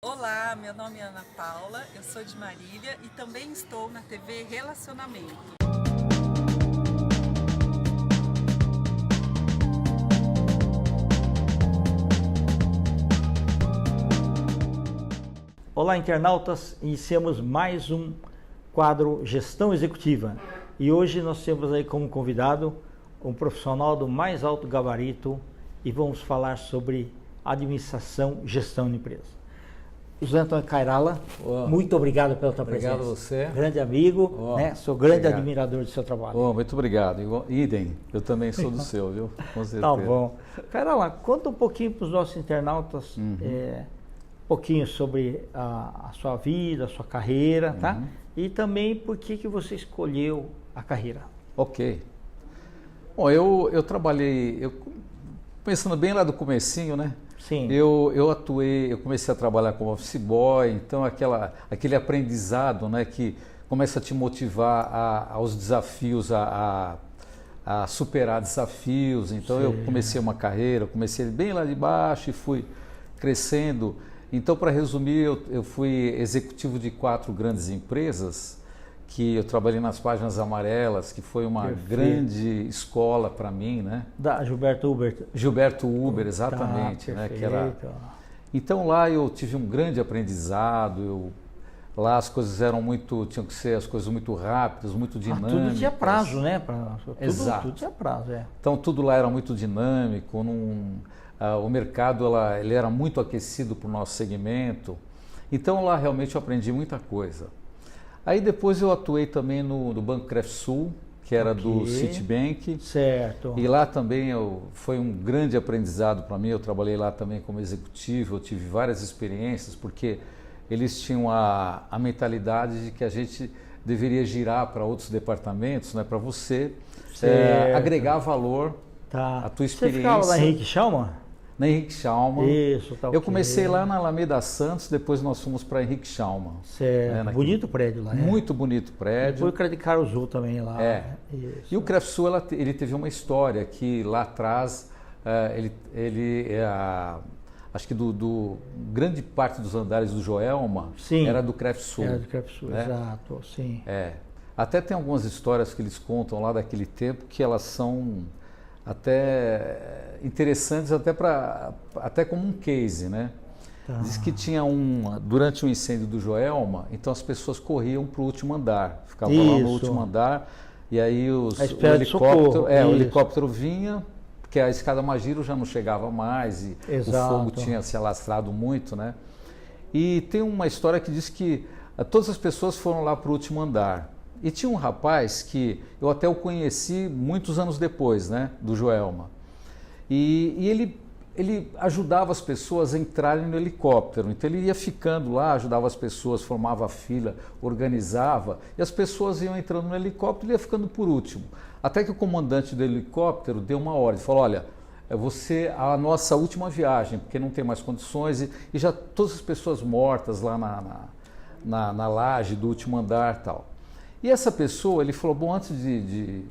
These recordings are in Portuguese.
Olá, meu nome é Ana Paula, eu sou de Marília e também estou na TV Relacionamento. Olá, internautas, iniciamos mais um quadro Gestão Executiva e hoje nós temos aí como convidado um profissional do mais alto gabarito e vamos falar sobre administração e gestão de empresa. José Antônio Cairala, muito obrigado pela tua presença. Obrigado a você. Grande amigo, né? Sou grande Obrigado. Admirador do seu trabalho. Muito obrigado. Idem, eu também sou do seu, viu? Com certeza. Tá bom. Cairala, conta um pouquinho para os nossos internautas, um pouquinho sobre a sua vida, a sua carreira, tá? E também por que você escolheu a carreira. Ok. Bom, eu trabalhei, pensando bem lá do comecinho, né? Sim. Eu comecei a trabalhar como office boy, então aquele aprendizado, né, que começa a te motivar aos desafios, a superar desafios. Então eu comecei uma carreira, comecei bem lá de baixo e fui crescendo. Então, para resumir, eu fui executivo de 4 grandes empresas, que eu trabalhei nas páginas amarelas, que foi uma grande escola para mim, né? Da Gilberto Uber, exatamente, né? Que era... Então lá eu tive um grande aprendizado. Lá as coisas tinham que ser as coisas muito rápidas, muito dinâmicas. Tudo tinha prazo, né? Exato. Tudo tinha prazo, Então tudo lá era muito dinâmico. O mercado ele era muito aquecido para o nosso segmento. Então lá realmente eu aprendi muita coisa. Aí depois eu atuei também no Banco Crefsul, que era do Citibank. Certo. E lá também foi um grande aprendizado para mim. Eu trabalhei lá também como executivo, eu tive várias experiências, porque eles tinham a mentalidade de que a gente deveria girar para outros departamentos, né, para você agregar valor à tua experiência. Você ficava lá em Henrique Schaumann? Na Henrique Schaumann. Isso, tá. Eu comecei lá na Alameda Santos, depois nós fomos para Henrique Schaumann. Certo. Bonito prédio lá, né? Muito bonito prédio. Depois o Crédito Caruso também lá. Isso. E o Crefsul, ele teve uma história que lá atrás, acho que grande parte dos andares do Joelma era do Crefsul. Era do Crefsul, né? Exato, sim. Até tem algumas histórias que eles contam lá daquele tempo que elas são até interessantes, até como um case, né? Tá. Diz que tinha durante o incêndio do Joelma, então as pessoas corriam para o último andar, ficavam lá no último andar, e aí o helicóptero vinha, porque a escada Magiro já não chegava mais, e o fogo tinha se alastrado muito, né? E tem uma história que diz que todas as pessoas foram lá para o último andar. E tinha um rapaz que eu até o conheci muitos anos depois, né, do Joelma. E ele ajudava as pessoas a entrarem no helicóptero. Então ele ia ficando lá, ajudava as pessoas, formava a fila, organizava, e as pessoas iam entrando no helicóptero e ele ia ficando por último. Até que o comandante do helicóptero deu uma ordem, falou: olha, você a nossa última viagem, porque não tem mais condições, e já todas as pessoas mortas lá na laje do último andar e tal. E essa pessoa, ele falou: bom, antes de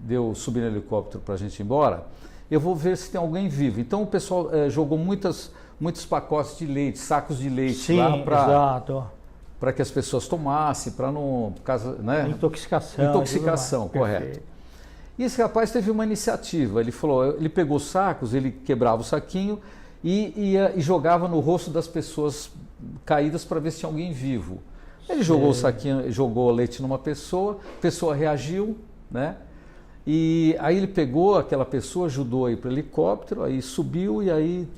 eu subir no helicóptero para a gente ir embora, eu vou ver se tem alguém vivo. Então o pessoal jogou muitos pacotes de leite, sacos de leite lá para que as pessoas tomassem, para não... por causa, né? Intoxicação, correto. Perfeito. E esse rapaz teve uma iniciativa. Ele falou, ele pegou sacos, ele quebrava o saquinho e jogava no rosto das pessoas caídas para ver se tinha alguém vivo. Ele jogou o saquinho, jogou leite numa pessoa, a pessoa reagiu, né? E aí ele pegou aquela pessoa, ajudou a ir para o helicóptero, aí subiu e aí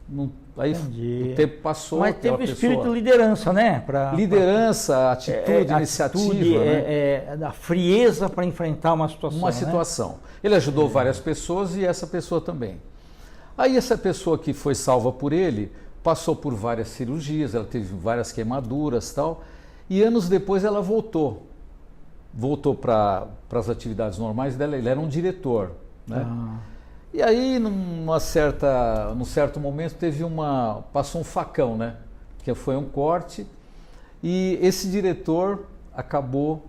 o tempo passou. Mas teve espírito de liderança, né? Liderança, atitude, iniciativa. A frieza para enfrentar uma situação. Né? Ele ajudou várias pessoas e essa pessoa também. Aí essa pessoa que foi salva por ele passou por várias cirurgias, ela teve várias queimaduras e tal. E anos depois ela voltou para as atividades normais dela. Ele era um diretor, né? E aí num certo momento passou um facão, né? Que foi um corte, e esse diretor acabou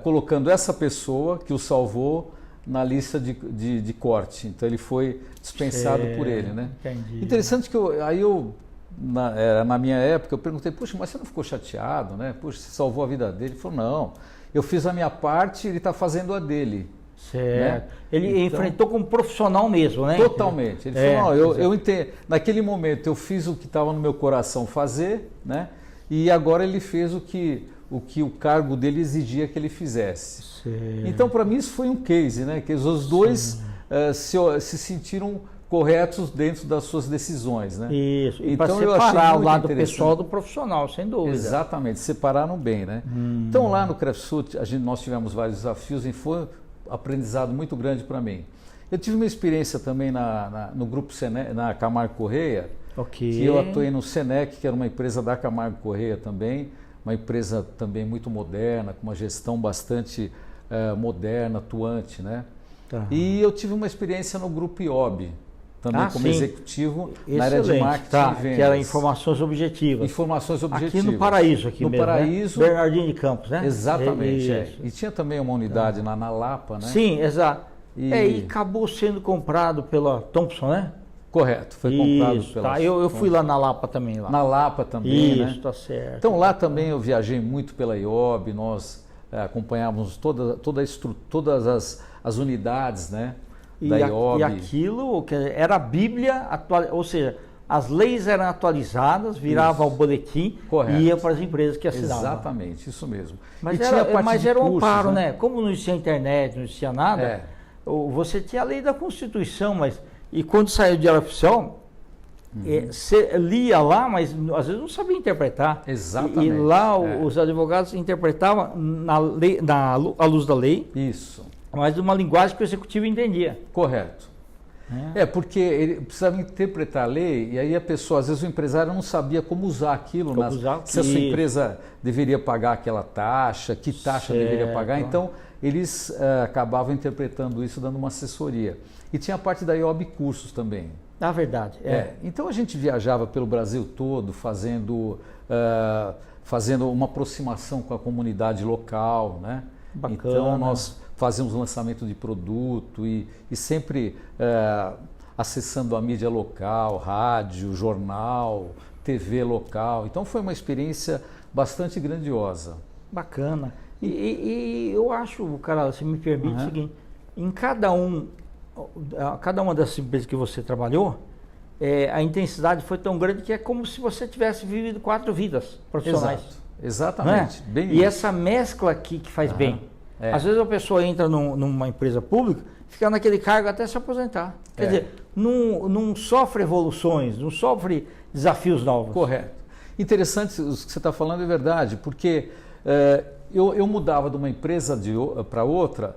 colocando essa pessoa que o salvou na lista de corte. Então ele foi dispensado por ele, né? Entendi. Interessante que eu na minha época, eu perguntei, puxa, mas você não ficou chateado, né? Puxa, você salvou a vida dele. Ele falou, não, eu fiz a minha parte, ele está fazendo a dele. Certo. Né? Ele enfrentou como profissional mesmo, né? Totalmente. Ele falou, não, eu entendo. Naquele momento eu fiz o que estava no meu coração fazer, né? E agora ele fez o que o cargo dele exigia que ele fizesse. Certo. Então, para mim, isso foi um case, né? Que os dois se sentiram corretos dentro das suas decisões, né? Isso, e então, para separar o lado pessoal do profissional, sem dúvida. Exatamente, separaram bem, né? Então, lá no CREFSUT, nós tivemos vários desafios e foi um aprendizado muito grande para mim. Eu tive uma experiência também no Grupo Senec, na Camargo Correia, que eu atuei no Senec, que era uma empresa da Camargo Correia também, uma empresa também muito moderna, com uma gestão bastante moderna, atuante, né? Tá. E eu tive uma experiência no Grupo IOB, também como executivo na área de marketing e vendas. Que era informações objetivas. Informações objetivas. Aqui no Paraíso, aqui no mesmo, Paraíso, né? Bernardino de Campos, né? Exatamente. E tinha também uma unidade na Lapa, né? Sim, exato. E acabou sendo comprado pela Thompson, né? Correto, foi comprado pela Eu fui lá na Lapa também. Lá. Na Lapa também, né? Isso, tá certo. Então lá também eu viajei muito pela IOB, nós acompanhávamos todas as unidades, né? Da IOB. E aquilo era a Bíblia, ou seja, as leis eram atualizadas, virava o boletim e ia para as empresas que assinavam. Exatamente, isso mesmo. Mas era um amparo, né? Como não existia internet, não existia nada, você tinha a lei da Constituição, e quando saiu o Diário Oficial, você lia lá, mas às vezes não sabia interpretar. Exatamente. E lá os advogados interpretavam à luz da lei. Isso. Mas de uma linguagem que o executivo entendia. Correto. Porque ele precisava interpretar a lei, e aí a pessoa, às vezes o empresário não sabia como usar aquilo, se a sua empresa deveria pagar aquela taxa, que taxa deveria pagar, então eles acabavam interpretando isso, dando uma assessoria. E tinha a parte da IOB Cursos também. Na verdade. Então a gente viajava pelo Brasil todo, fazendo uma aproximação com a comunidade local, né? Bacana. Então nós fazíamos lançamento de produto e sempre acessando a mídia local, rádio, jornal, TV local. Então foi uma experiência bastante grandiosa. Bacana. E eu acho, cara, se me permite o seguinte, em cada uma dessas empresas que você trabalhou, a intensidade foi tão grande que é como se você tivesse vivido 4 vidas profissionais. Exatamente. Bem e essa mescla aqui que faz bem. Às vezes a pessoa entra numa empresa pública, fica naquele cargo até se aposentar. Quer dizer, não sofre evoluções, não sofre desafios novos. Correto. Interessante o que você está falando, é verdade, porque eu mudava de uma empresa para outra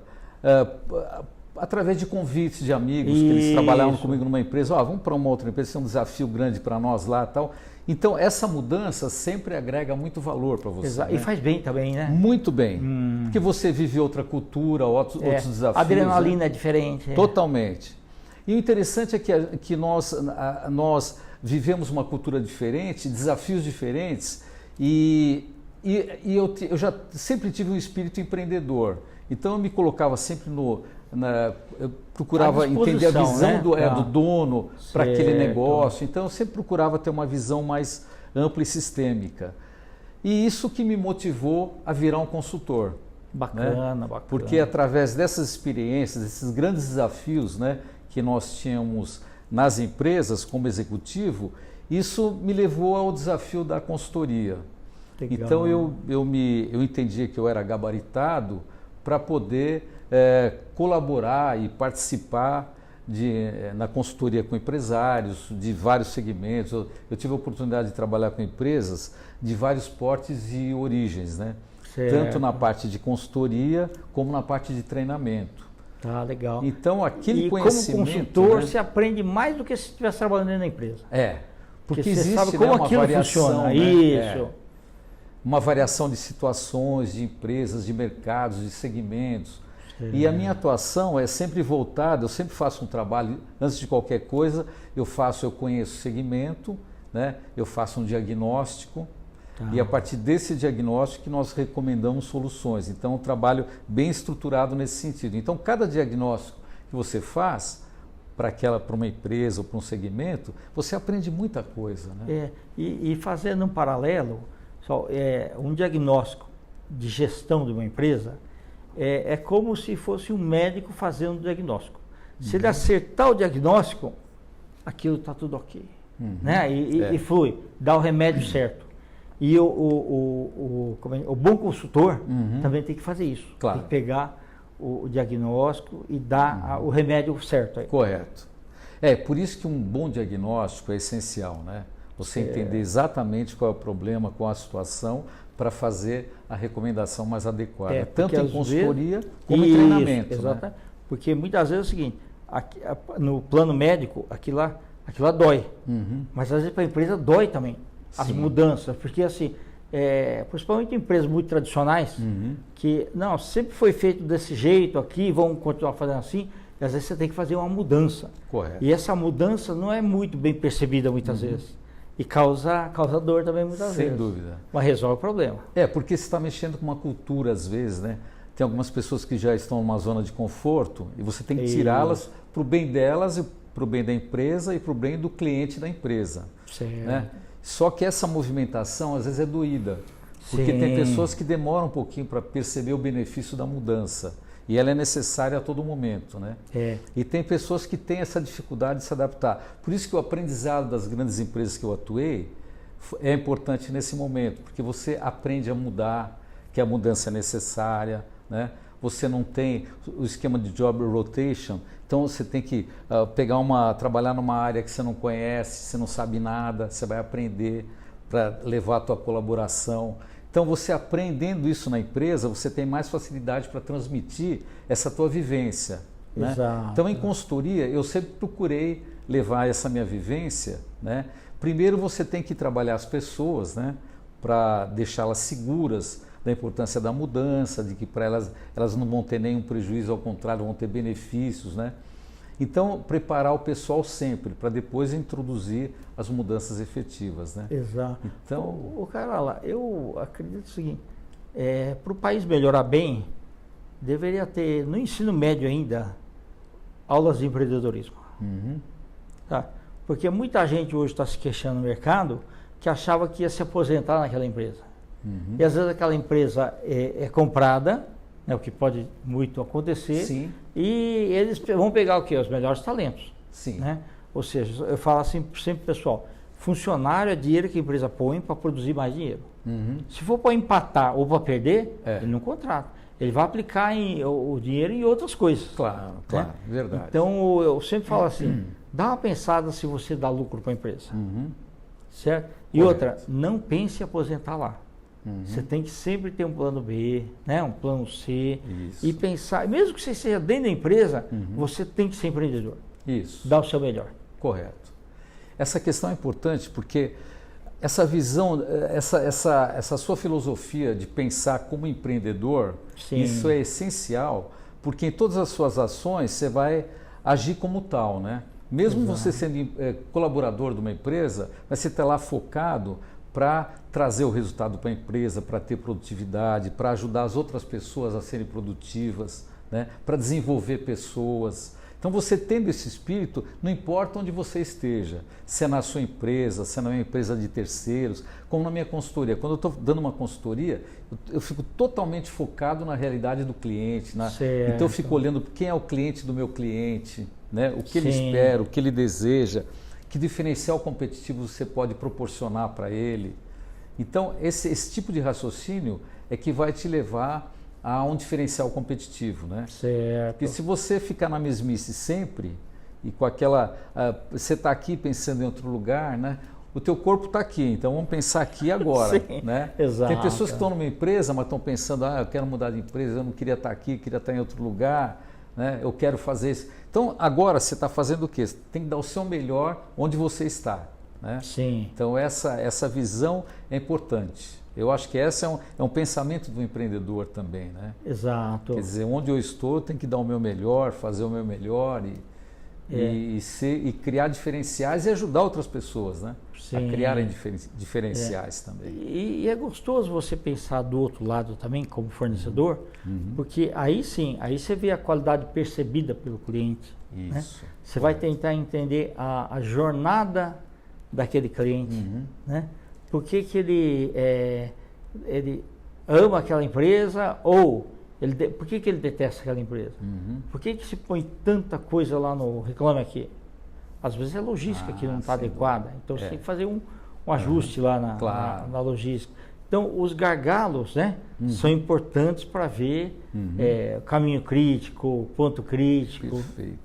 através de convites de amigos, que eles trabalhavam comigo numa empresa, vamos para uma outra empresa, isso é um desafio grande para nós lá e tal. Então, essa mudança sempre agrega muito valor para você. Exato. Né? E faz bem também, né? Muito bem. Porque você vive outra cultura, outros desafios. A adrenalina é diferente. Totalmente. E o interessante é que nós vivemos uma cultura diferente, desafios diferentes, e eu já sempre tive um espírito empreendedor. Então, eu me colocava sempre eu procurava entender a visão do dono para aquele negócio. Então, eu sempre procurava ter uma visão mais ampla e sistêmica. E isso que me motivou a virar um consultor. Bacana, né? Bacana. Porque através dessas experiências, desses grandes desafios, né, que nós tínhamos nas empresas como executivo, isso me levou ao desafio da consultoria. Legal. Então, eu entendia que eu era gabaritado para poder colaborar e participar na consultoria com empresários de vários segmentos. Eu tive a oportunidade de trabalhar com empresas de vários portes e origens, né? Tanto na parte de consultoria como na parte de treinamento. Tá, legal. Então, aquele conhecimento... como consultor, você aprende mais do que se estivesse trabalhando dentro da empresa. Porque você existe, sabe como uma aquilo variação, funciona. Né? Isso. Uma variação de situações, de empresas, de mercados, de segmentos. E a minha atuação é sempre voltada, eu sempre faço um trabalho, antes de qualquer coisa, eu conheço o segmento, né? Eu faço um diagnóstico, e a partir desse diagnóstico nós recomendamos soluções. Então, um trabalho bem estruturado nesse sentido. Então, cada diagnóstico que você faz, para uma empresa ou para um segmento, você aprende muita coisa, né? E fazendo um paralelo, um diagnóstico de gestão de uma empresa é como se fosse um médico fazendo um diagnóstico. Se ele acertar o diagnóstico, aquilo está tudo ok. Né? E flui, dá o remédio certo. E o bom consultor também tem que fazer isso. Claro. Tem que pegar o diagnóstico e dar o remédio certo. Aí. Correto. Por isso que um bom diagnóstico é essencial, né? Você entender exatamente qual é o problema, qual a situação, para fazer a recomendação mais adequada. Tanto em consultoria como em treinamento. Exatamente. Né? Porque muitas vezes é o seguinte, no plano médico, aquilo lá dói. Mas às vezes para a empresa dói também. As mudanças, porque assim, principalmente empresas muito tradicionais, que não, sempre foi feito desse jeito aqui, vamos continuar fazendo assim, e às vezes você tem que fazer uma mudança. Correto. E essa mudança não é muito bem percebida muitas vezes. E causa dor também muitas vezes. Sem dúvida. Mas resolve o problema. Porque você está mexendo com uma cultura às vezes, né? Tem algumas pessoas que já estão numa zona de conforto e você tem que tirá-las para o bem delas, e para o bem da empresa e para o bem do cliente da empresa. Certo. Né? Só que essa movimentação às vezes é doída, porque tem pessoas que demoram um pouquinho para perceber o benefício da mudança e ela é necessária a todo momento, né? E tem pessoas que têm essa dificuldade de se adaptar. Por isso que o aprendizado das grandes empresas que eu atuei é importante nesse momento, porque você aprende a mudar, que a mudança é necessária, né? Você não tem o esquema de job rotation, então você tem que trabalhar numa área que você não conhece, você não sabe nada, você vai aprender para levar a tua colaboração. Então você aprendendo isso na empresa, você tem mais facilidade para transmitir essa tua vivência. Né? Exato. Então em consultoria eu sempre procurei levar essa minha vivência. Né? Primeiro você tem que trabalhar as pessoas, né? Para deixá-las seguras da importância da mudança, de que para elas não vão ter nenhum prejuízo, ao contrário, vão ter benefícios, né? Então, preparar o pessoal sempre, para depois introduzir as mudanças efetivas, né? Exato. Então, Carala, eu acredito o seguinte, para o país melhorar bem, deveria ter, no ensino médio ainda, aulas de empreendedorismo. Tá? Porque muita gente hoje está se queixando no mercado que achava que ia se aposentar naquela empresa. E às vezes aquela empresa é comprada, né, o que pode muito acontecer, sim. E eles vão pegar o quê? Os melhores talentos. Sim. Né? Ou seja, eu falo assim sempre, pessoal, funcionário é dinheiro que a empresa põe para produzir mais dinheiro. Se for para empatar ou para perder, ele não contrata. Ele vai aplicar o dinheiro em outras coisas. Claro, né? Verdade. Então eu sempre falo assim, dá uma pensada se você dá lucro para a empresa. Certo? E outra, não pense em aposentar lá. Você tem que sempre ter um plano B, né? Um plano C. Isso. E pensar, mesmo que você seja dentro da empresa, você tem que ser empreendedor. Isso. Dar o seu melhor. Correto. Essa questão é importante porque essa visão, essa sua filosofia de pensar como empreendedor, isso é essencial, porque em todas as suas ações você vai agir como tal, né? Mesmo você sendo colaborador de uma empresa, mas você está lá focado para trazer o resultado para a empresa, para ter produtividade, para ajudar as outras pessoas a serem produtivas, né? Para desenvolver pessoas. Então você tendo esse espírito, não importa onde você esteja, se é na sua empresa, se é na minha empresa de terceiros, como na minha consultoria. Quando eu estou dando uma consultoria, eu fico totalmente focado na realidade do cliente. Então eu fico olhando quem é o cliente do meu cliente, né? O que ele espera, o que ele deseja. Que diferencial competitivo você pode proporcionar para ele. Então, esse tipo de raciocínio é que vai te levar a um diferencial competitivo, né? Certo. Porque se você ficar na mesmice sempre, e com aquela... você está aqui pensando em outro lugar, né? O teu corpo está aqui, então vamos pensar aqui agora. Né? Exato. Tem pessoas que estão numa empresa, mas estão pensando, eu quero mudar de empresa, eu não queria estar aqui, queria estar em outro lugar, né? Eu quero fazer isso. Então, agora você está fazendo o quê? Você tem que dar o seu melhor onde você está. Né? Sim. Então, essa visão é importante. Eu acho que esse é um pensamento do empreendedor também. Né? Exato. Quer dizer, onde eu estou, eu tenho que dar o meu melhor, fazer o meu melhor e criar diferenciais e ajudar outras pessoas, né? Sim. A criarem diferenciais também. E é gostoso você pensar do outro lado também, como fornecedor, porque aí sim, aí você vê a qualidade percebida pelo cliente. Isso. Né? Você vai tentar entender a jornada daquele cliente, né? Por que ele ama aquela empresa ou por que ele detesta aquela empresa? Por que se põe tanta coisa lá no Reclame Aqui? Às vezes é logística que não está adequada, então você tem que fazer um ajuste lá na logística. Então os gargalos, né, são importantes para ver caminho crítico, ponto crítico. Perfeito.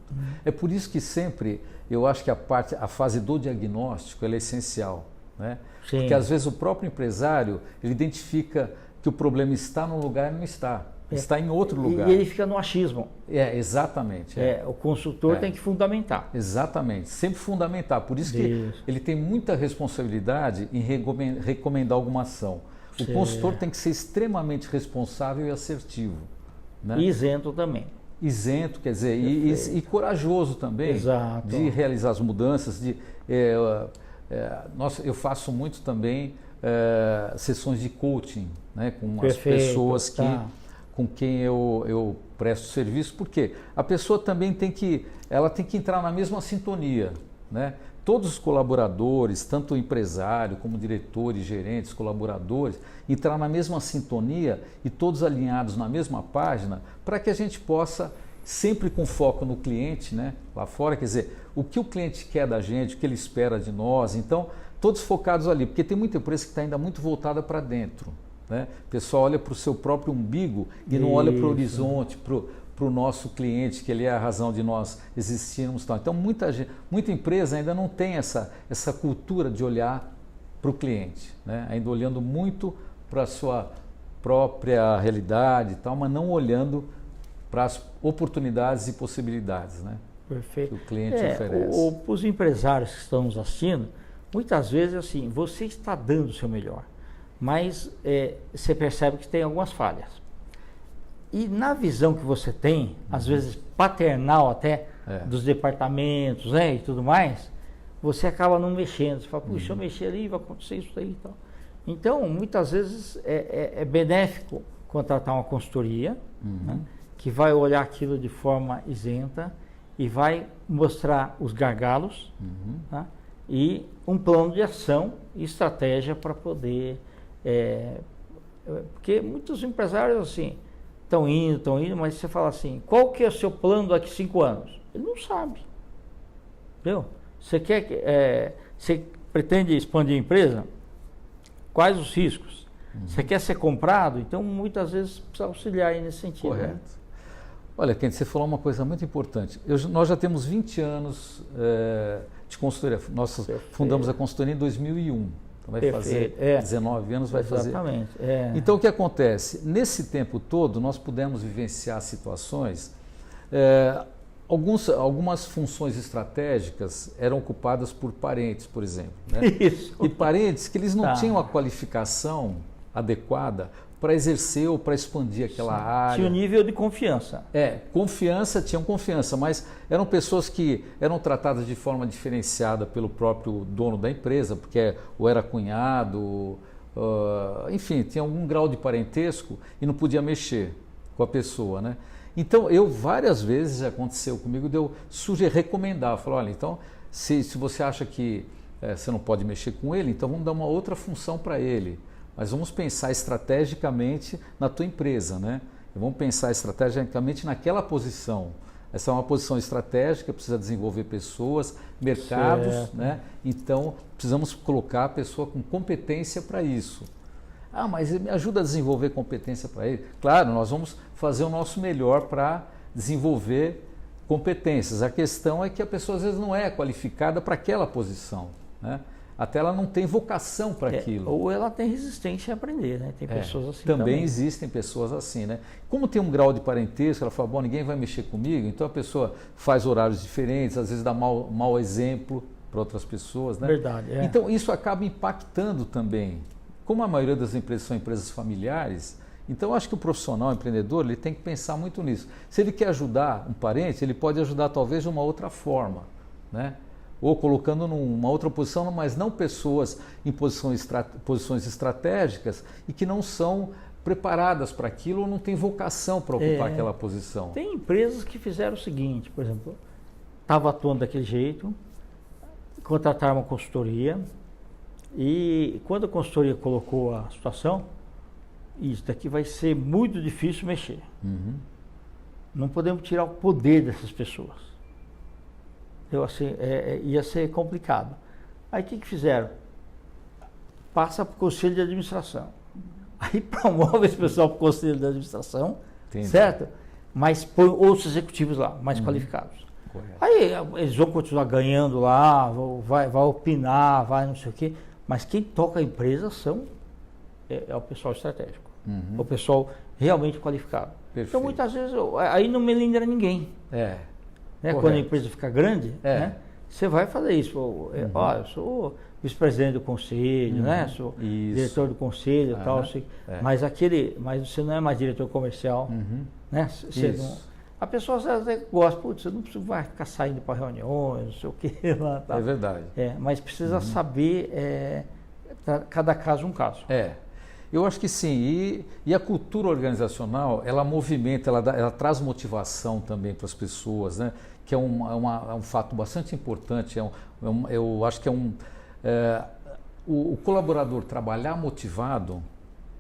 É por isso que sempre eu acho que a fase do diagnóstico ela é essencial, né? Sim. Porque às vezes o próprio empresário ele identifica que o problema está num lugar e não está. Está em outro lugar. E ele fica no achismo. Exatamente. O consultor tem que fundamentar. Exatamente, sempre fundamentar. Por isso que ele tem muita responsabilidade em recomendar alguma ação. O consultor tem que ser extremamente responsável e assertivo. Né? E isento também. Isento, quer dizer, e corajoso também. Exato. De realizar as mudanças. Eu faço muito também sessões de coaching, né, com as pessoas com quem eu presto serviço, porque a pessoa também tem que entrar na mesma sintonia, né? Todos os colaboradores, tanto o empresário como diretores, gerentes, colaboradores, entrar na mesma sintonia e todos alinhados na mesma página, para que a gente possa, sempre com foco no cliente, né, lá fora, quer dizer, o que o cliente quer da gente, o que ele espera de nós, então, todos focados ali, porque tem muita empresa que está ainda muito voltada para dentro. Né? O pessoal olha para o seu próprio umbigo e não olha para o horizonte, para o nosso cliente, que ele é a razão de nós existirmos. Então, muita empresa ainda não tem essa cultura de olhar para o cliente, né? Ainda olhando muito para a sua própria realidade, e tal, mas não olhando para as oportunidades e possibilidades, né? Perfeito. Que o cliente oferece. Os empresários que estão nos assistindo, muitas vezes assim, você está dando o seu melhor, mas você percebe que tem algumas falhas. E na visão que você tem, às vezes paternal até, dos departamentos, né, e tudo mais, você acaba não mexendo. Você fala, puxa, se eu mexer ali, vai acontecer isso aí e tal. Então, muitas vezes é benéfico contratar uma consultoria, né, que vai olhar aquilo de forma isenta e vai mostrar os gargalos, tá, e um plano de ação e estratégia para poder... porque muitos empresários assim estão indo, mas você fala assim, qual que é o seu plano daqui a 5 anos? Ele não sabe. Entendeu? Você pretende expandir a empresa? Quais os riscos? Você quer ser comprado? Então, muitas vezes, precisa auxiliar aí nesse sentido. Correto. Né? Olha, Kennedy, você falou uma coisa muito importante. Nós já temos 20 anos de consultoria. Nós fundamos a consultoria em 2001. Então vai fazer 19 anos, vai fazer. Exatamente. Então o que acontece? Nesse tempo todo, nós pudemos vivenciar situações. Algumas funções estratégicas eram ocupadas por parentes, por exemplo. Né? Isso. E parentes que eles não tinham a qualificação adequada para exercer ou para expandir aquela área. Tinha um nível de confiança. Tinham confiança, mas eram pessoas que eram tratadas de forma diferenciada pelo próprio dono da empresa, porque ou era cunhado, enfim, tinha algum grau de parentesco e não podia mexer com a pessoa, né? Então, várias vezes aconteceu comigo de eu recomendar, falar, olha, então, se você acha que você não pode mexer com ele, então vamos dar uma outra função para ele. Mas vamos pensar estrategicamente na tua empresa, né? Vamos pensar estrategicamente naquela posição. Essa é uma posição estratégica, precisa desenvolver pessoas, mercados, né? Então, precisamos colocar a pessoa com competência para isso. Ah, mas me ajuda a desenvolver competência para ele? Claro, nós vamos fazer o nosso melhor para desenvolver competências. A questão é que a pessoa às vezes não é qualificada para aquela posição, né? Até ela não tem vocação para aquilo. Ou ela tem resistência a aprender, né? Tem pessoas assim também. Existem pessoas assim, né? Como tem um grau de parentesco, ela fala, bom, ninguém vai mexer comigo, então a pessoa faz horários diferentes, às vezes dá mau exemplo para outras pessoas, né? Verdade. Então isso acaba impactando também. Como a maioria das empresas são empresas familiares, Então, eu acho que o profissional, o empreendedor, ele tem que pensar muito nisso. Se ele quer ajudar um parente, ele pode ajudar talvez de uma outra forma, né? Ou colocando numa outra posição, mas não pessoas em posições estratégicas e que não são preparadas para aquilo ou não têm vocação para ocupar aquela posição. Tem empresas que fizeram o seguinte, por exemplo, estava atuando daquele jeito, contrataram uma consultoria e quando a consultoria colocou a situação, isso daqui vai ser muito difícil mexer. Não podemos tirar o poder dessas pessoas. Então, assim, ia ser complicado. Aí o que fizeram? Passa para o conselho de administração. Aí promove esse pessoal para o conselho de administração, certo? Mas põe outros executivos lá, mais qualificados. Correto. Aí eles vão continuar ganhando lá, vai opinar, vai não sei o quê. Mas quem toca a empresa é o pessoal estratégico. O pessoal realmente qualificado. Perfeito. Então muitas vezes aí não melindra ninguém. Né? Quando a empresa fica grande, né? Você vai fazer isso. Eu sou vice-presidente do conselho, né? Sou diretor do conselho e tal. Mas você não é mais diretor comercial. Né? A pessoa até gosta, putz, você não vai ficar saindo para reuniões, não sei o que lá. Tá. É verdade. Mas precisa saber cada caso um caso. Eu acho que sim, e a cultura organizacional, ela movimenta, ela traz motivação também para as pessoas, né? Que é um fato bastante importante, eu acho que o colaborador trabalhar motivado,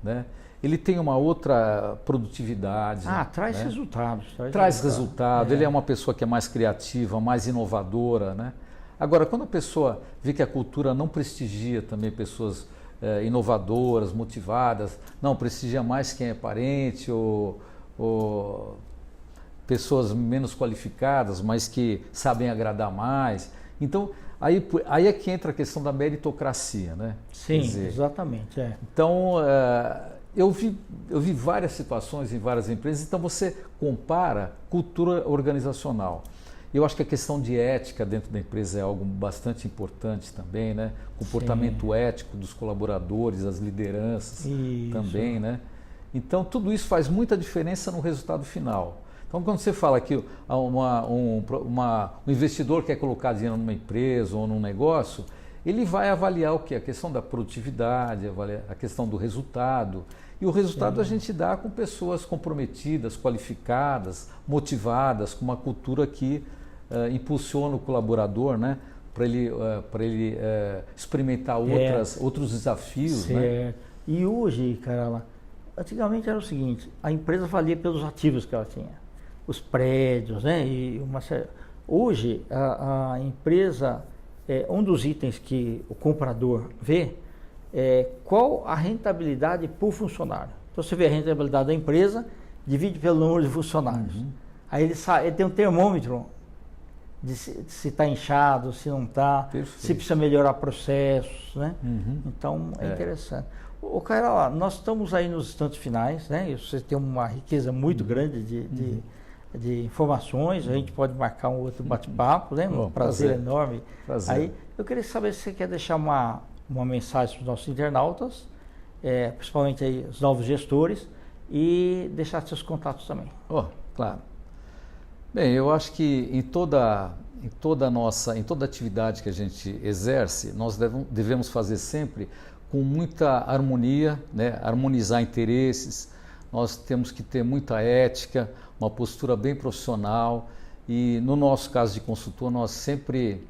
né? Ele tem uma outra produtividade. Traz né? resultados. Traz resultado, ele é uma pessoa que é mais criativa, mais inovadora, né? Agora, quando a pessoa vê que a cultura não prestigia também pessoas inovadoras, motivadas, não, prestigia mais quem é parente ou pessoas menos qualificadas, mas que sabem agradar mais. Então, aí é que entra a questão da meritocracia, né? Sim, exatamente. Então, eu vi várias situações em várias empresas, então você compara cultura organizacional. Eu acho que a questão de ética dentro da empresa é algo bastante importante também, né? Comportamento ético dos colaboradores, das lideranças também, né? Então, tudo isso faz muita diferença no resultado final. Então, quando você fala que um investidor quer colocar dinheiro numa empresa ou num negócio, ele vai avaliar o quê? A questão da produtividade, a questão do resultado. E o resultado a gente dá com pessoas comprometidas, qualificadas, motivadas, com uma cultura que impulsiona o colaborador, né? Para ele experimentar outros desafios. Né? E hoje, Carola, antigamente era o seguinte, a empresa valia pelos ativos que ela tinha, os prédios, né? Hoje a empresa, um dos itens que o comprador vê é qual a rentabilidade por funcionário. Então você vê a rentabilidade da empresa, divide pelo número de funcionários. Aí ele tem um termômetro de se está inchado, se não está, se precisa melhorar processos, né? Então é interessante. Carola, nós estamos aí nos instantes finais, né? Você tem uma riqueza muito grande de informações, a gente pode marcar um outro bate-papo, né? Um prazer enorme. Aí eu queria saber se você quer deixar uma mensagem para os nossos internautas, principalmente aí os novos gestores, e deixar seus contatos também. Claro. Bem, eu acho que em toda atividade que a gente exerce, nós devemos fazer sempre com muita harmonia, né? Harmonizar interesses, nós temos que ter muita ética, uma postura bem profissional e no nosso caso de consultor nós sempre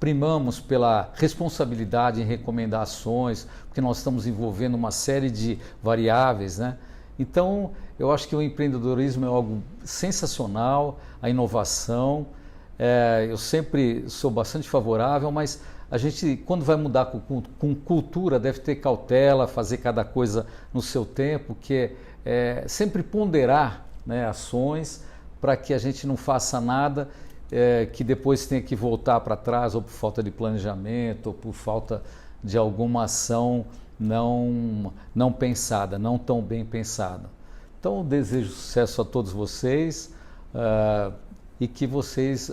primamos pela responsabilidade em recomendações, porque nós estamos envolvendo uma série de variáveis, né? Então, eu acho que o empreendedorismo é algo sensacional, a inovação, eu sempre sou bastante favorável, mas a gente, quando vai mudar com cultura, deve ter cautela, fazer cada coisa no seu tempo, que é sempre ponderar, né, ações para que a gente não faça nada que depois tenha que voltar para trás, ou por falta de planejamento, ou por falta de alguma ação não pensada, não tão bem pensada. Então, eu desejo sucesso a todos vocês e que vocês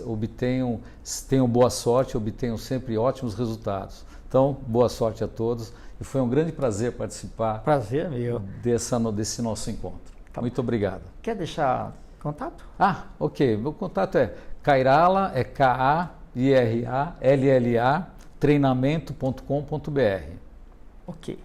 tenham boa sorte, obtenham sempre ótimos resultados. Então, boa sorte a todos E foi um grande prazer participar Prazer meu. desse nosso encontro. Muito obrigado. Quer deixar contato? Ah, ok. Meu contato é Kairala, é Kairalla, treinamento.com.br. Ok.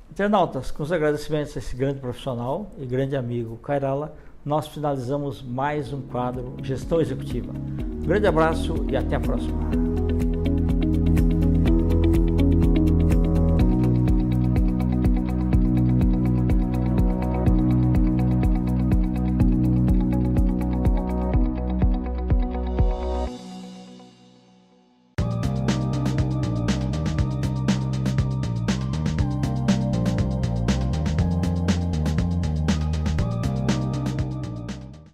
Internautas, com os agradecimentos a esse grande profissional e grande amigo Kairala, nós finalizamos mais um quadro Gestão Executiva. Um grande abraço e até a próxima.